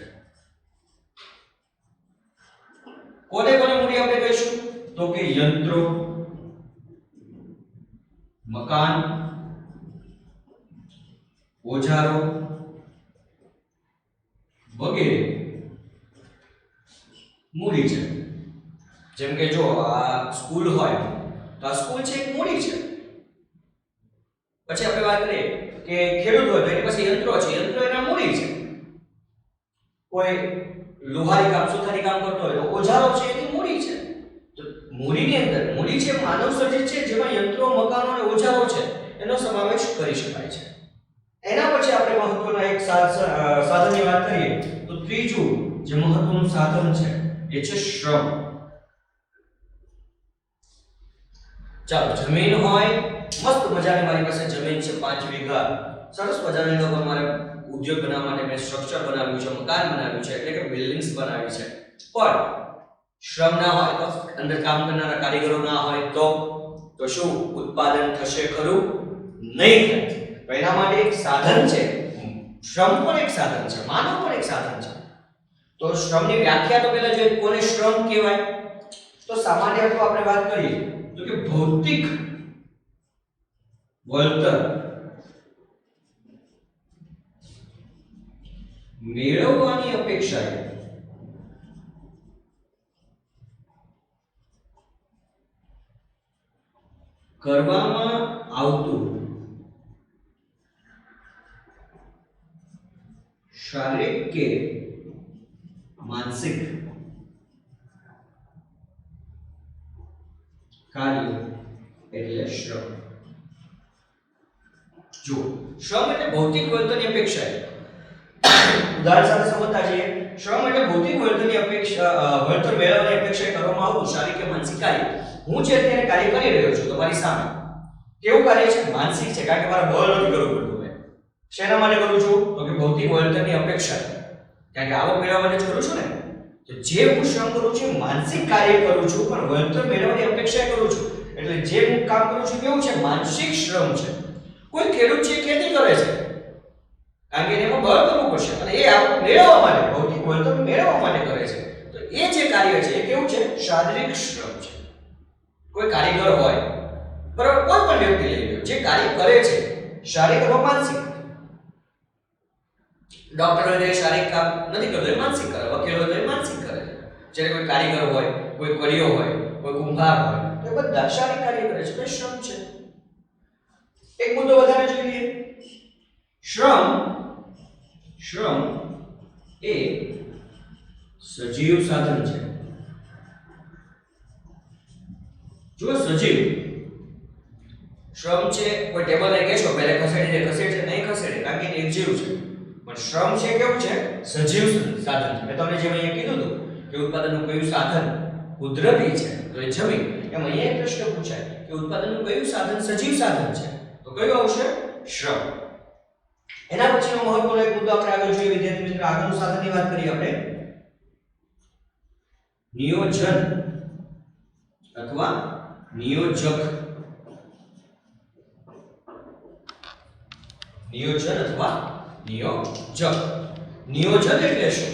કોને મૂડી આપણે કહીશું તો કે યંત્રો, મકાન, ઓજારો વગેરે મૂડી છે. જેમ કે જો આ સ્કૂલ હોય તો આ સ્કૂલ છે એક મૂડી છે. પછી આપણે વાત કરીએ કે ખેડૂત હોય તો એની પાસે યંત્રો છે, યંત્રો એના મૂડી છે. કોઈ લોહારી કામ, સુથારી કામ કરતો હોય તો ઓજારો છે એની મૂડી છે. તો મૂડીની અંદર મૂડી છે માનવ સર્જિત છે, જેમાં યંત્રો, મકાનો અને ઓજારો છે એનો સમાવેશ કરી શકાય છે. એના પછી આપણે મહત્વના એક સાધનની વાત કરીએ તો ત્રીજું જે મહત્વનું સાધન છે એ છે શ્રમ. ચાલો, જમીન હોય, મસ્ત મજાની મારી પાસે જમીન છે 5 વીઘા, સરસ મજાની લોકો મારે ઉદ્યોગ બનાવવા માટે મેં સ્ટ્રક્ચર બનાવ્યું છે, મકાન બનાવ્યું છે, એટલે કે બિલ્ડિંગ્સ બનાવી છે. પણ શ્રમ ના હોય તો, અંદર કામ કરનારા કારીગરો ના હોય તો શું ઉત્પાદન થશે? ખરું નહીં થાય. તો એના માટે એક સાધન છે, શ્રમ પણ એક સાધન છે, માનવ પણ એક સાધન છે. તો શ્રમની વ્યાખ્યા તો પહેલા જોઈએ, કોને શ્રમ કહેવાય? તો સામાન્ય તો આપણે વાત કરીએ તો કે ભૌતિક વળતર મેળવવાની અપેક્ષાએ કરવામાં આવતું શારીરિક કે માનસિક કાર્ય એટલે શ્રમ. જો શ્રમ એટલે ભૌતિક વળતરની અપેક્ષા, ઉદાહરણ સાથે સમજતા છીએ. શ્રમ એટલે ભૌતિક વળતરની અપેક્ષા, વળતર મેળવવાની અપેક્ષા કરવામાં આવતું શારીરિક કે માનસિક કાર્ય. હું જે અત્યારે કાર્ય કરી રહ્યો છું તમારી સામે, કેવું કાર્ય છે? માનસિક છે, કારણ કે મારે બળ નથી કરવું પડતું. મેં શેના માટે કરું છું તો કે ભૌતિક વળતરની અપેક્ષા, કારણ કે આવક મેળવવા માટે જ કરું છું ને. તો જે હું શ્રમ કરું છું માનસિક કાર્ય કરું છું, પણ વળતર મેળવવાની અપેક્ષા કરું છું. એટલે એટલે જે હું કામ કરું છું કેવું છે માનસિક શ્રમ છે. કોઈ ખેડૂત છે ખેતી કરે છે કારણ કે એમાં બળ કરવું પડશે અને એ આવક મેળવવા માટે ભૌતિક વળતર મેળવવા માટે કરે છે. તો એ જે કાર્ય છે એ કેવું છે શારીરિક શ્રમ છે. કોઈ કારીગર હોય બરાબર કોઈ પણ વ્યક્તિ લઈ લો જે કાર્ય કરે છે શારીરિક અથવા માનસિક. ડોક્ટર હોય તો શારીરિક કામ નથી કરતો એ માનસિક કરે, વકીલ હોય તો એ માનસિક કરે. જ્યારે કોઈ કારીગર હોય, કોઈ કડિયો હોય, કોઈ કુંભાર હોય તો એ બધા શારીરિક કાર્ય કરે છે તો શ્રમ છે. એક મુદ્દો વધારે જોઈ લઈએ. શ્રમ એ સજીવ સાધન છે. જો સજીવ શ્રમ છે કોઈ ટેબલ લઈ કેશો પહેલે ખસેડીને ખસેડશે નહીં ખસેડે કારણ કે નિર્જીવ છે. પણ શ્રમ છે કેવું છે સજીવ સાધન છે. મેં તમને જેમ અહીંયા કીધું હતું કે ઉત્પાદનનું કયું સાધન કુદરતી છે તો એ જમીન. એમ અહીંયા એક પ્રશ્ન પૂછાય કે ઉત્પાદનનું કયું સાધન સજીવ સાધન છે તો કયું આવશે શ્રમ. એના પછીનો મહત્વનો એક મુદ્દો આપણે આગળ જોઈએ વિદ્યાર્થી મિત્રો. આગળનું સાધનની વાત કરીએ આપણે નિયોજન અથવા નિયોજક. નિયોજન અથવા નિયોજક. નિયોજન એટલે શું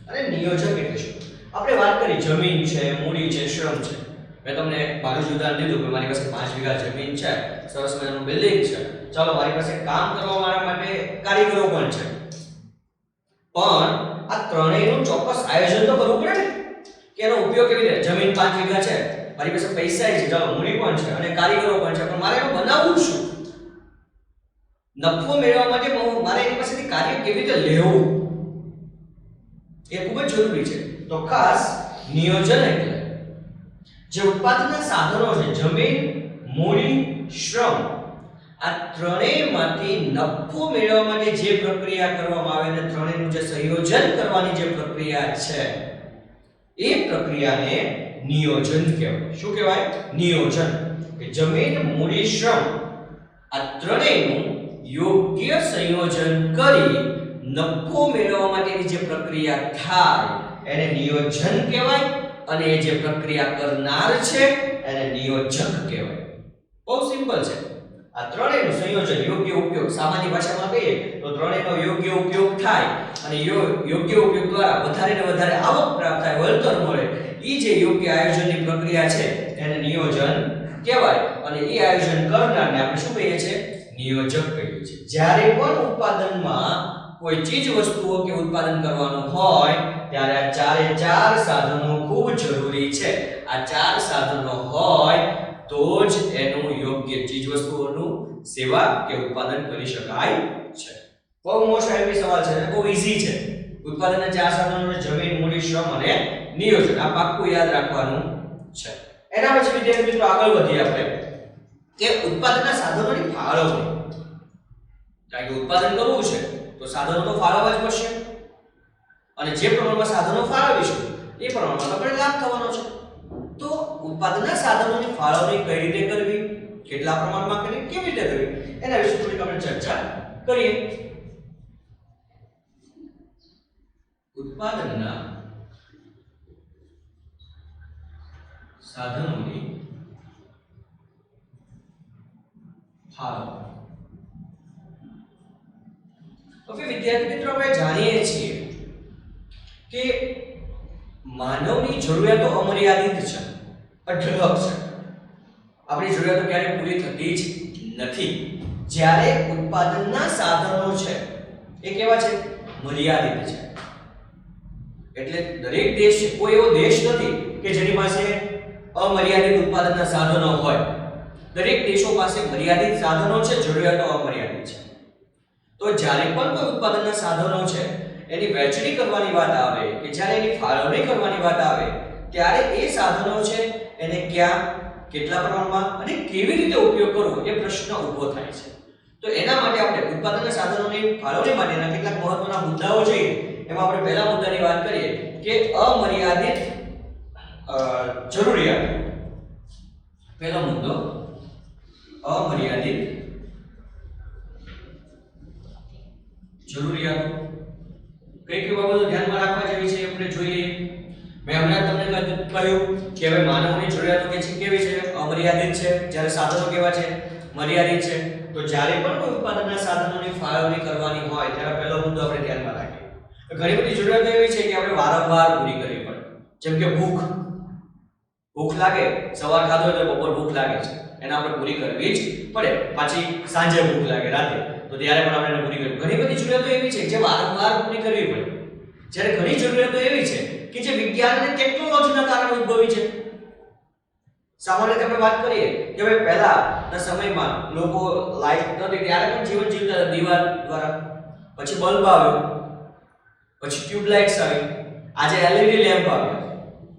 અને નિયોજક એટલે શું? આપણે વાત કરી જમીન છે, મૂડી છે, શ્રમ છે. મેં તમને મારું જ ઉદાહરણ દીધું કે મારી પાસે 5 વીઘા જમીન છે, સરસ મજાનું બિલ્ડિંગ છે. ચાલો મારી પાસે કામ કરવા મારા માટે કારીગરો પણ છે. પણ આ ત્રણેયનું ચોક્કસ આયોજન તો કરવું પડે ને કે એનો ઉપયોગ કેવી રીતે. જમીન 5 વીઘા છે, મારી પાસે પૈસા છે, ચાલો મૂડી પણ છે અને કારીગરો પણ છે, પણ મારે એનું બનાવવું શું? નફો મેળવવા માટે મારે એની પાસેથી કાર્ય કેવી રીતે લેવું એ ખૂબ જ જરૂરી છે. તો ખાસ નિયોજન એટલે જે ઉત્પાદનના સાધનો છે જમીન, મૂડી, શ્રમ આ ત્રણેયમાંથી નફો મેળવવા માટે જે પ્રક્રિયા કરવામાં આવે અને ત્રણેયનું જે સંયોજન કરવાની જે પ્રક્રિયા છે એ પ્રક્રિયાને નિયોજન કહેવાય. શું કહેવાય? નિયોજન. કે જમીન, મૂડી, શ્રમ આ ત્રણેયનું યોગ્ય સંયોજન કરી નફો મેળવવા માટેની જે પ્રક્રિયા થાય એને નિયોજન કહેવાય અને એ જે પ્રક્રિયા કરનાર છે એને નિયોજક કહેવાય. બહુ સિમ્પલ છે. આ ત્રણેયનું સંયોજન યોગ્ય ઉપયોગ સામાન્ય ભાષામાં કહીએ તો ત્રણેયનો યોગ્ય ઉપયોગ થાય અને યોગ્ય ઉપયોગ દ્વારા વધારે ને વધારે આવક પ્રાપ્ત થાય, વળતર મળે. એ જે યોગ્ય આયોજનની પ્રક્રિયા છે એને નિયોજન કહેવાય અને એ આયોજન કરનારને આપણે શું કહીએ છીએ? નિયોજક કહીએ છીએ. જ્યારે પણ ઉત્પાદનમાં કોઈ ચીજ વસ્તુઓ કે ઉત્પાદન કરવાનું હોય ત્યારે આ ચાર સાધનો ખૂબ જરૂરી છે. આ 4 સાધનો હોય તો જ એનું યોગ્ય ચીજ વસ્તુઓનું સેવા કે ઉત્પાદન કરી શકાય છે. બહુ મોસ્ટ આઈએમપી સવાલ છે અને બહુ ઈઝી છે. ઉત્પાદનના 4 સાધનો છે જમીન, મૂડી, શ્રમ અને નિયોજન. આ પાક્કું યાદ રાખવાનું છે. એના પછી વિદ્યાર્થી મિત્રો આગળ વધીએ આપણે કે ઉત્પાદનના સાધનોની ફાળવણી. કારણ કે ઉત્પાદન કરવું છે તો સાધનો તો ફાળવવા જ પડશે અને જે પ્રમાણમાં સાધનો ફાળવીશું એ પ્રમાણમાં આપણે લાભ થવાનો છે. તો ઉત્પાદનના સાધનોની ફાળવણી કઈ રીતે કરવી, કેટલા પ્રમાણમાં કરવી, કેવી રીતે કરવી એના વિશે થોડીક આપણે ચર્ચા કરીએ. ઉત્પાદનના સાધનોની ફાળવણી. હવે વિદ્યાર્થી મિત્રો આપણે જાણીએ છીએ કે માનવની જરૂરિયાતો અમર્યાદિત છે, અઢળક છે. આપણી જરૂરિયાતો ક્યારેય પૂરી થતી જ નથી. જ્યારે ઉત્પાદનના સાધનો છે એ કેવા છે? મર્યાદિત છે. એટલે દરેક દેશ, કોઈ એવો દેશ નથી કે જેની પાસે અમર્યાદિત ઉત્પાદનના સાધનો હોય. દરેક દેશો પાસે મર્યાદિત સાધનો છે, જરૂરિયાતો અમર્યાદિત છે. તો જ્યારે પણ કોઈ ઉત્પાદનના સાધનો છે એની વહેંચણી કરવાની વાત આવે કે જ્યારે એની ફાળવણી કરવાની વાત આવે ત્યારે એ સાધનો છે એને ક્યાં, કેટલા પ્રમાણમાં અને કેવી રીતે ઉપયોગ કરવો એ પ્રશ્ન ઊભો થાય છે. તો એના માટે આપણે ઉત્પાદનના સાધનોની ફાળવણી માટેના કેટલાક મહત્વના મુદ્દાઓ જોઈએ. એમાં આપણે પહેલા મુદ્દાની વાત કરીએ કે અમર્યાદિત જરૂરિયાત. પહેલો મુદ્દો અમર્યાદિત જરૂરિયાતો. કઈ કઈ બાબતો ધ્યાનમાં રાખવા જેવી છે આપણે જોઈએ. મેં હમણાં તમને કહ્યું કે હવે માનવની જરૂરિયાતો કે છે કેવી છે અમર્યાદિત છે, જ્યારે સાધનો કેવા છે મર્યાદિત છે. તો જ્યારે પણ કોઈ ઉત્પાદનના સાધનોની ફાળવણી કરવાની હોય ત્યારે પહેલો મુદ્દો આપણે ધ્યાનમાં રાખીએ. ઘણી બધી જરૂરિયાતો એવી છે કે આપણે વારંવાર પૂરી કરવી પડે. જેમ કે ભૂખ લાગે, સવાર ખાધો એટલે બપોર ભૂખ લાગે છે, એને આપણે પૂરી કરવી જ પડે. પાછી સાંજે ભૂખ લાગે રાતે, તો ત્યારે પણ આપણે એને પૂરી કરવી. ઘણી બધી જરૂરિયાતો એવી છે જે વારંવાર પૂરી કરવી પડે. જ્યારે ઘણી જરૂરિયાતો એવી છે કે જે વિજ્ઞાન અને ટેકનોલોજીના કારણે ઉદ્ભવી છે. સામાન્ય રીતે આપણે વાત કરીએ કે હવે પહેલાના સમયમાં લોકો લાઈટ નહોતી ત્યારે પણ જીવન જીવતા હતા દીવા દ્વારા. પછી બલ્બ આવ્યો, પછી ટ્યુબલાઇટ્સ આવી, આજે એલઈડી લેમ્પ આવ્યા.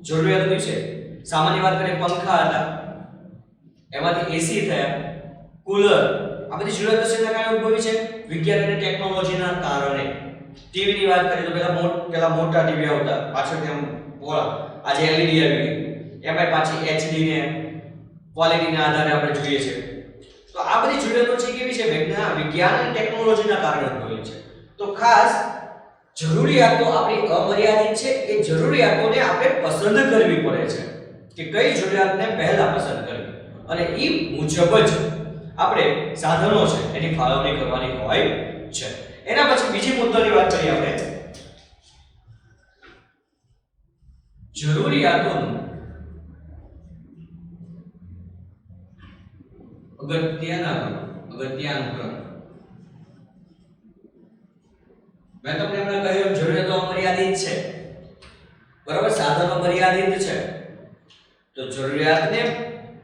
જરૂરિયાત દિવસે સામાન્ય વાત કરીએ પંખા હતા, એમાંથી એસી થયા, કુલર. આ બધી જરૂરિયાતો શેના કારણે ઉદ્ભવી છે? વિજ્ઞાન અને ટેકનોલોજીના કારણે. ટીવી ની વાત કરીએ તો પેલા મોટા ટીવી આવતા, પાછળથી આમ પોળા. આજે એલઈડી આવી ગઈ, એમાં પાછી એચડી ને ક્વોલિટીના આધારે આપણે જોઈએ છે. તો આ બધી જરૂરિયાતો છે કેવી છે? વિજ્ઞાન અને ટેકનોલોજીના કારણે ઉદ્ભવી છે. તો ખાસ જરૂરિયાતો આપણી અમર્યાદિત છે. એ જરૂરિયાતોને આપણે પસંદ કરવી પડે છે કે કઈ જરૂરિયાતને પહેલા પસંદ કરવી, અને એ મુજબ જ આપણે સાધનો છે એની ફાળવણી કરવાની હોય છે. એના પછી બીજી મુદ્દાની વાત કરીએ આપણે, જરૂરિયાતોનું અગત્યાનું ક્રમ. મેં તમને હમણાં કહ્યું જરૂરિયાતો અમર્યાદિત છે, બરાબર, સાધનો મર્યાદિત છે. તો જરૂરિયાતને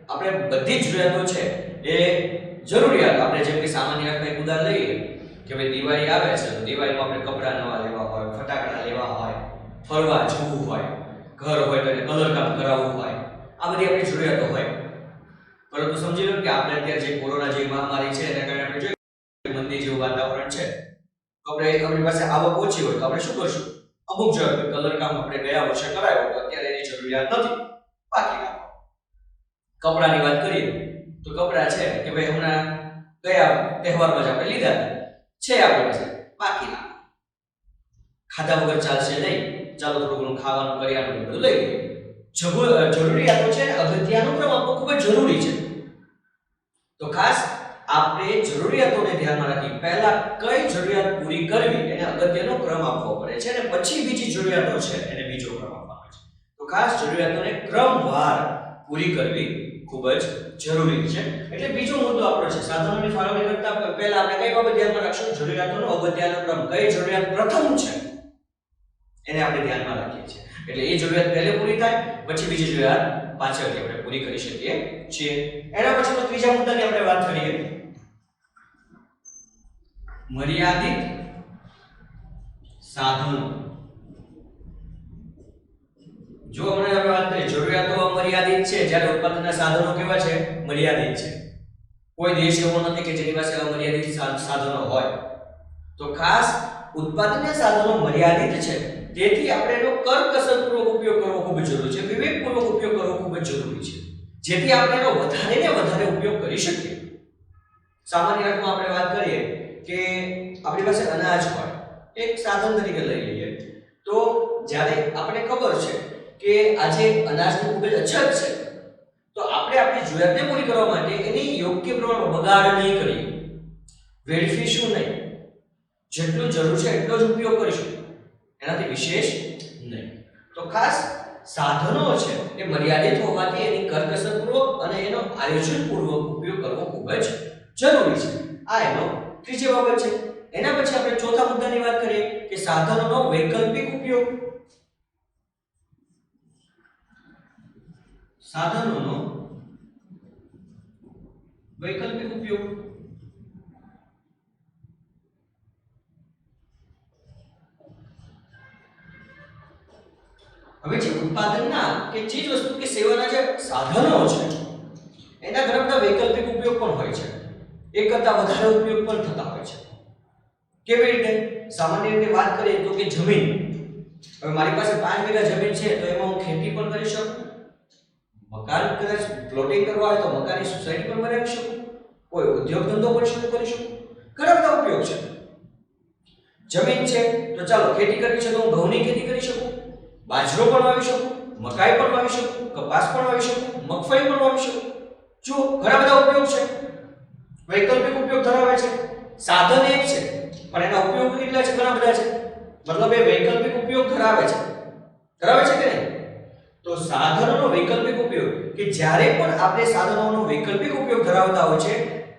આપણે બધી જ જરૂરિયાતો છે એ જરૂરિયાત આપણે જેમ કે સામાન્ય આપણે એક ઉદાહરણ લઈએ કે ભાઈ દિવાળી આવે છે તો દિવાળીમાં આપણે કપડાં નવા લેવા હોય, ફટાકડા લેવા હોય, ફરવા જવું હોય, ઘર હોય તો એને કલર કામ કરાવવું હોય, આ બધી આપણી જરૂરિયાતો હોય. પરંતુ સમજી લો કે આપણે અત્યારે જે કોરોના જેવી મહામારી છે એના કારણે આપણે જોઈએ મંદી જેવું વાતાવરણ છે, આપણે આપણી પાસે આવક ઓછી હોય તો આપણે શું કરશું? અમુક જગ્યાએ કલર કામ આપણે ગયા વર્ષે કરાવ્યો તો અત્યારે એની જરૂરિયાત નથી, બાકી રાખો. કપડાની વાત કરીએ તો કપડા છે કે ભાઈ હમણાં ગયા તહેવારમાં જ આપણે લીધા છે આપણી પાસે, બાકી રાખો. ખાધા વગર ચાલશે નહીં, ચાલો થોડું ઘણું ખાવાનું કરિયાણું બધું લઈ લઈએ. જરૂરિયાતો છે ને અગત્યનો ક્રમ આપવો ખૂબ જ જરૂરી છે. તો ખાસ આપણે જરૂરિયાતોને ધ્યાનમાં રાખી પહેલા કઈ જરૂરિયાત પૂરી કરવી એને અગત્યનો ક્રમ આપવો પડે છે, અને પછી બીજી જરૂરિયાતો છે એને બીજો ક્રમ આપવાનો છે. તો ખાસ જરૂરિયાતોને ક્રમવાર પૂરી કરવી ખૂબ જ જરૂરી છે. એટલે બીજો મુદ્દો આપણો છે સાધનોની ફાળવણી કરતા પહેલા આપણે કઈ બાબત ધ્યાનમાં રાખશું? જરૂરિયાતોનો અગત્યનો ક્રમ. કઈ જરૂરિયાત પ્રથમ છે એને આપણે ધ્યાનમાં રાખીએ છીએ. એટલે એ જરૂરિયાત પહેલે પૂરી થાય, પછી બીજી જરૂરિયાત પાછળથી આપણે પૂરી કરી શકીએ છીએ. એના પછીનો ત્રીજા મુદ્દાની આપણે વાત કરીએ, મર્યાદિત સાધનો. જો હમણાં આપણે વાત કરીએ જરૂરિયાતો અમર્યાદિત છે, જ્યારે ઉત્પાદનના સાધનો કેવા છે? મર્યાદિત છે. કોઈ દેશ એવો નથી કે જેની પાસે અમર્યાદિત સાધનો હોય. તો ખાસ ઉત્પાદનના સાધનો મર્યાદિત છે, તેથી આપણે એનો કરકસરપૂર્વક ઉપયોગ કરવો ખૂબ જરૂરી છે, વિવેકપૂર્વક ઉપયોગ કરવો ખૂબ જ જરૂરી છે, જેથી આપણે એનો વધારે ને વધારે ઉપયોગ કરી શકીએ. સામાન્ય અર્થમાં આપણે વાત કરીએ કે આપણી પાસે અનાજ હોય, એક સાધન તરીકે લઈ લઈએ, તો જ્યારે આપણે ખબર છે કે આજે અનાજની ખૂબ જ અછત છે, તો આપણે આપણી જરૂરિયાતને પૂરી કરવા માટે એની યોગ્ય પ્રમાણમાં બગાડ નહીં કરીએ, વેડફીશું નહીં, જેટલું જરૂર છે એટલો જ ઉપયોગ કરીશું, એનાથી વિશેષ નહીં. તો ખાસ સાધનો છે એ મર્યાદિત હોવાથી એની કરકસરપૂર્વક અને એનો આયોજનપૂર્વક ઉપયોગ કરવો ખૂબ જ જરૂરી છે. આ એનો ત્રીજી બાબત છે. એના પછી આપણે ચોથા મુદ્દાની વાત કરીએ કે સાધનોનો વૈકલ્પિક ઉપયોગ. સાધનોનો વૈકલ્પિક ઉપયોગ. હવે જે ઉત્પાદનના કે ચીજ વસ્તુ કે સેવાના જે સાધનો છે એના ઘણા બધા વૈકલ્પિક ઉપયોગ પણ હોય છે, એક કરતા વધારે ઉપયોગ પણ થતા હોય છે. કેવી રીતે? સામાન્ય રીતે વાત કરીએ તો કે જમીન. હવે મારી પાસે 5 વીઘા જમીન છે તો એમાં હું ખેતી પણ કરી શકું, મકાન કદાચ પ્લોટિંગ કરવા હોય તો મકાનની સોસાયટી પણ બનાવી શકું, કોઈ ઉદ્યોગ ધંધો પણ શરૂ કરી શકું. ઘણા બધા ઉપયોગ છે. જમીન છે તો ચાલો ખેતી કરવી છે તો હું ઘઉંની ખેતી કરી શકું, બાજરો પણ વાવી શકું, મકાઈ પણ વાવી શકું, કપાસ પણ વાવી શકું, મગફળી પણ વાવી શકું. જો ઘણા બધા ઉપયોગ છે, વૈકલ્પિક ઉપયોગ ધરાવે છે. સાધન એક છે પણ એના ઉપયોગ કેટલા છે? ઘણા બધા છે. મતલબ એ વૈકલ્પિક ઉપયોગ ધરાવે છે કે નહીં? તો સાધનોનો વૈકલ્પિક ઉપયોગ, કે જ્યારે પણ આપણે સાધનોનો વૈકલ્પિક ઉપયોગ ધરાવતા હોય છે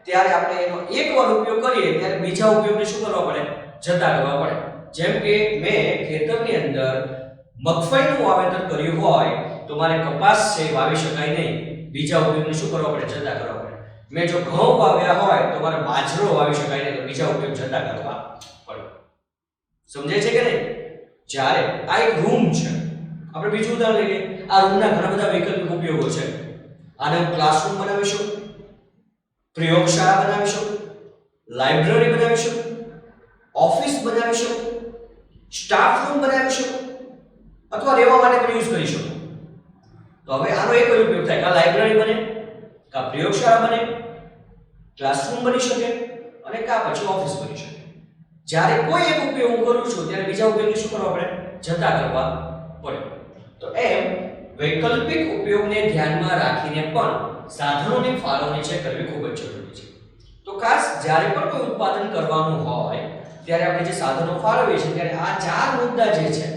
ત્યારે આપણે એનો એકવાર ઉપયોગ કરીએ ત્યારે બીજા ઉપયોગને શું કરવા પડે? જતા કરવા પડે. જેમ કે મેં ખેતરની અંદર મગફળીનું વાવેતર કર્યું હોય તો મારે કપાસ છે વાવી શકાય નહીં, બીજા ઉપયોગને શું કરવા પડે? જતા કરવા પડે. મેં જો ઘઉં વાવ્યા હોય તો મારે બાજરો વાવી શકાય નહીં, તો બીજા ઉપયોગ જતા કરવા પડે. સમજે છે કે નહીં? જ્યારે આ એક રૂમ છે, આપણે બીજું ઉદાહરણ લઈએ. આ રૂમના ઘણા બધા વૈકલ્પિક ઉપયોગો છે. આને હું ક્લાસરૂમ બનાવી શકું, પ્રયોગશાળા બનાવી શકું, લાઇબ્રેરી બનાવી શકું, ઓફિસ બનાવી શકું, સ્ટાફ રૂમ બનાવી શકું, અથવા રહેવા માટે પણ યુઝ કરી શકું. તો હવે આનો એક જ ઉપયોગ થાય, કા લાઇબ્રેરી બને, કા પ્રયોગશાળા બને, ક્લાસરૂમ બની શકે અને કા પછી ઓફિસ બની શકે. જ્યારે કોઈ એક ઉપયોગ હું કરું છું ત્યારે બીજા ઉપયોગને શું કરવા પડે? જતા કરવા પડે. તો એમ વૈકલ્પિક ઉપયોગને ધ્યાનમાં રાખીને પણ સાધનોની ફાળવણી છે કરવી ખૂબ જ જરૂરી છે. તો ખાસ જ્યારે પણ કોઈ ઉત્પાદન કરવાનું હોય ત્યારે આપણે જે સાધનો ફાળવીએ છીએ ત્યારે આ ચાર મુદ્દા જે છે,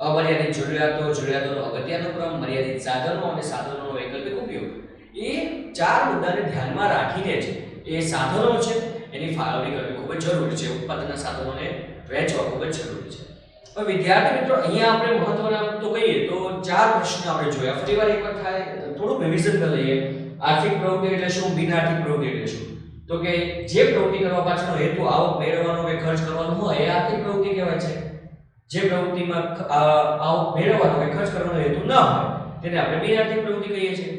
અમર્યાદિત જરૂરિયાતોનો અગત્યનો ક્રમ, મર્યાદિત સાધનો અને સાધનોનો વૈકલ્પિક ઉપયોગ, એ ચાર મુદ્દાને ધ્યાનમાં રાખીને જ એ સાધનો છે એની ફાળવણી કરવી ખૂબ જ જરૂરી છે. ઉત્પાદનના સાધનોને વહેંચવા ખૂબ જ જરૂરી છે. હવે વિદ્યાર્થી મિત્રો, અહીંયા આપણે મહત્વના તો કહીએ તો ચાર પ્રશ્ન આપણે જોયા. ફરીવાર એકવાર થાય થોડું રિવિઝન કરી લઈએ. આર્થિક પ્રવૃત્તિ એટલે શું? બિન આર્થિક પ્રવૃત્તિ એટલે શું? તો કે જે પ્રવૃત્તિ કરવા પાછળનો હેતુ આવક મેળવવાનો કે ખર્ચ કરવાનો હોય એ આર્થિક પ્રવૃત્તિ કહેવાય છે. જે પ્રવૃત્તિમાં આવક મેળવવાનો કે ખર્ચ કરવાનો હેતુ ન હોય તેને આપણે બિન આર્થિક પ્રવૃત્તિ કહીએ છીએ.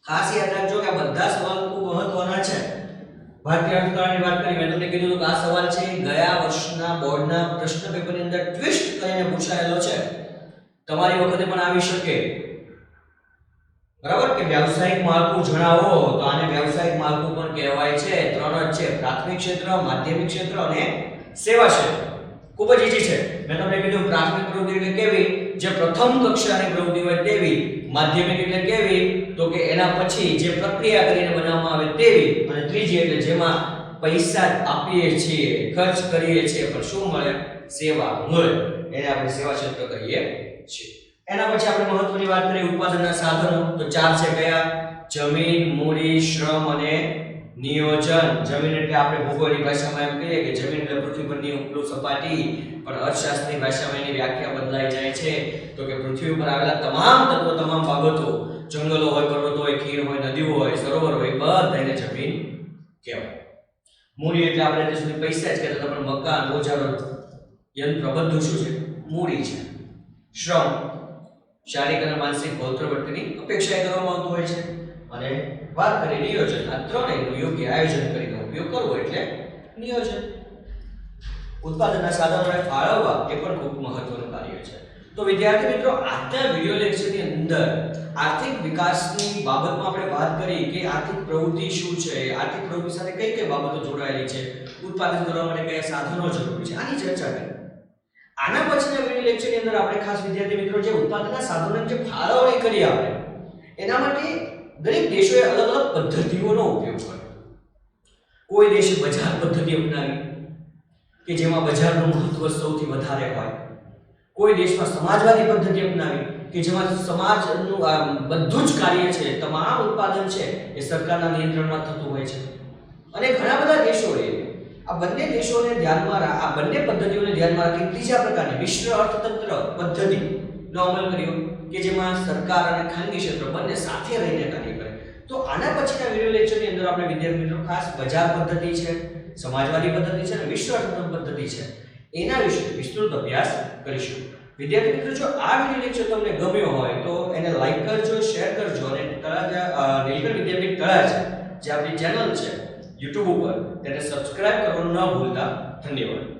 ખાસ યાદ રાખજો કે આ બધા સવાલ ખૂબ મહત્વના છે. ભારતીય અર્થતંત્રની વાત કરી, મેં તમને કીધું કે આ સવાલ છે ગયા વર્ષના બોર્ડના પ્રશ્ન પેપરની અંદર ટ્વિસ્ટ કરીને પૂછાયેલો છે. તમારી વખતે પણ આવી શકે. બરાબર? કે વ્યવસાયિક માળખું જણાવો, તો આને વ્યવસાયિક માળખું પણ કહેવાય છે. ત્રણ જ છે: પ્રાથમિક ક્ષેત્ર, માધ્યમિક ક્ષેત્ર અને સેવા ક્ષેત્ર. ખૂબ જ ઈઝી છે. મેં તમને કીધું પ્રાથમિક પ્રવૃત્તિ એટલે કેવી? જે પ્રથમ કક્ષાની પ્રવૃત્તિ હોય તેવી. માધ્યમિક એટલે કેવી? તો કે એના પછી જે પ્રક્રિયા કરીને બનાવવામાં આવે તેવી. અને ત્રીજી એટલે જેમાં પૈસા આપીએ છીએ, ખર્ચ કરીએ છીએ પણ શું મળે? સેવા મળે. એને આપણે સેવા ક્ષેત્ર કહીએ છીએ. એના પછી આપણે મહત્વની વાત કરીએ ઉત્પાદનના સાધનો. તો ચાર છે. કયા? જમીન, મૂડી, શ્રમ અને નિયોજન. જમીન એટલે આપણે ભૂગોળની ભાષામાં એમ કહીએ કે જમીન એટલે પૃથ્વી પરની ઉપલું સપાટી, પણ અર્થશાસ્ત્રની ભાષામાં એની વ્યાખ્યા બદલાઈ જાય છે. તો કે પૃથ્વી ઉપર આવેલા તમામ તત્વો, તમામ બાબતો, જંગલો હોય, પર્વતો હોય, ખીણ હોય, નદીઓ હોય, સરોવર હોય, બધાને જમીન કહેવાય. મૂડી એટલે આપણે અત્યાર સુધી પૈસા જ કહેતા હતા, પણ મકાન, ઓજારો, યંત્ર બધું શું છે? મૂડી છે. શ્રમ શારીરિક અને માનસિક ભૌતિક વર્તનની અપેક્ષા કરવામાં આવતું હોય છે. અને વાત કરીએ નિયોજન, આ ત્રણેયનું યોગ્ય આયોજન કરીને ઉપયોગ કરવો એટલે નિયોજન. ઉત્પાદનના સાધનોને ફાળવવા એ પણ ખૂબ મહત્વનું કાર્ય છે. તો વિદ્યાર્થી મિત્રો, આજના વિડિયો લેક્ચરની અંદર આર્થિક વિકાસની બાબતમાં આપણે વાત કરી કે આર્થિક પ્રવૃત્તિ શું છે, આર્થિક પ્રવૃત્તિ સાથે કઈ કઈ બાબતો જોડાયેલી છે, ઉત્પાદન કરવા માટે કયા સાધનો જરૂરી છે, આની ચર્ચા કરી. આના પછીના વિડિયો લેક્ચરની અંદર આપણે ખાસ વિદ્યાર્થી મિત્રો જે ઉત્પાદનના સાધનોની જે ફાળવણી કરી આપણે, એના માટે દરેક દેશોએ અલગ અલગ પદ્ધતિઓનો ઉપયોગ કર્યો. કોઈ દેશે બજાર પદ્ધતિ અપનાવી કે જેમાં બજારનું મહત્વ સૌથી વધારે હોય. કોઈ દેશમાં સમાજવાદી પદ્ધતિ અપનાવી કે જેમાં સમાજનું બધું જ કાર્ય છે, તમામ ઉત્પાદન છે એ સરકારના નિયંત્રણમાં થતું હોય છે. અને ઘણા બધા દેશોએ આ બંને દેશોને ધ્યાનમાં આ બંને પદ્ધતિઓને ધ્યાનમાં રાખી ત્રીજા પ્રકારની મિશ્ર અર્થતંત્ર પદ્ધતિનો અમલ કર્યો કે જેમાં સરકાર અને ખાનગી ક્ષેત્ર બંને સાથે રહીને કાર્ય કરે. તો આના પછીના વિડિયો લેક્ચરની અંદર આપણે વિદ્યાર્થી મિત્રો ખાસ બજાર પદ્ધતિ છે, સમાજવાદી પદ્ધતિ છે અને મિશ્ર અર્થતંત્ર પદ્ધતિ છે એના વિશે વિસ્તૃત અભ્યાસ કરીશું. વિદ્યાર્થી મિત્રો, જો આ વિડિયો લેક્ચર તમને ગમ્યો હોય તો એને લાઈક કરજો, શેર કરજો અને તળાજા નીલકંઠ વિદ્યાપીઠ તળાજા જે આપણી ચેનલ છે YouTube ઉપર તેને સબસ્ક્રાઇબ કરવાનું ન ભૂલતા. ધન્યવાદ.